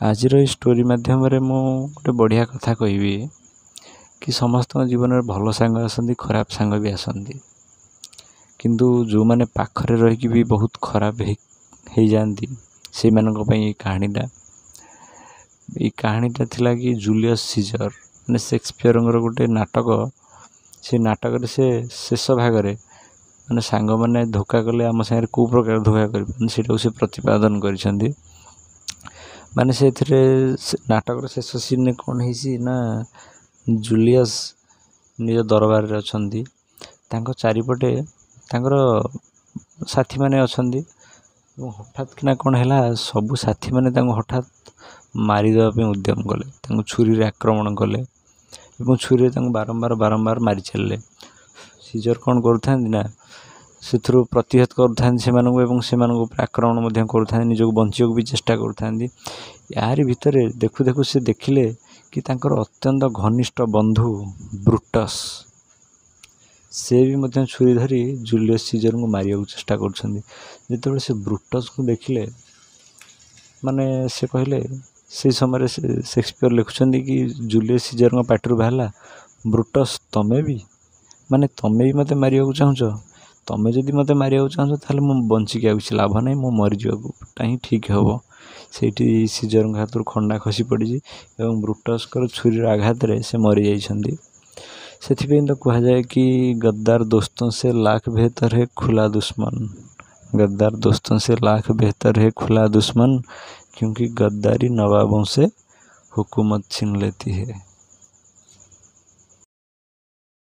आज स्टोरी मध्यम मु गोटे बढ़िया कथा कहबी कि समस्त जीवन में भल सांग आसती खराब सांग भी आसती किंतु जो मैंने पाखरे रही भी बहुत खराब हो जाती से कहानीटा ये कहानीटा थिला कि जूलियस सीजर माने शेक्सपियर गोटे नाटक से नाटक से शेष भाग माने सांग मैंने धोखा कले आम सागर कौ प्रकार धोखा कर से प्रतिपादन कर माने से नाटक शेष सीन कौन है जूलियस निज दरबार रे अछंती चारिपटे साथी माने अछंती हठात किना कौन है सबू साथी माने हठात मारिदेवा उद्यम कले छुरी आक्रमण कले छुरी बारंबार बारंबार मारी चलले। सीजर कौन करा से प्रतिहत कर आक्रमण कर निजक बंचा भी चेष्टा कर यार भितर देखु देखु से देखिले कि अत्यंत घनिष्ठ बंधु ब्रुटस से भी छुरी धरी जूलियस सीजर को मारिया चेष्टा कर से ब्रुटस को देखिले माने से कहले से समय शेक्सपियर लिखुं कि जूलियस सीजर पाटर बाहला ब्रुटस तमें भी माने तमें भी मत मारिया चाहूँ तमें जदि मत मारिया चाहूँ ताले मु बंचिक किसी लाभ ना मो मरीजा ही ठीक हम से सीजर हाथ खंडा खसी पड़ी और ब्रुटस छुरी आघात से मरी जाइछंती। से तो कहा जाए कि गद्दार दोस्तों से लाख बेहतर है खुला दुश्मन, गद्दार दोस्तों से लाख बेहतर है खुला दुश्मन, क्योंकि गद्दारी नवाबों से हुकूमत छीन लेती है।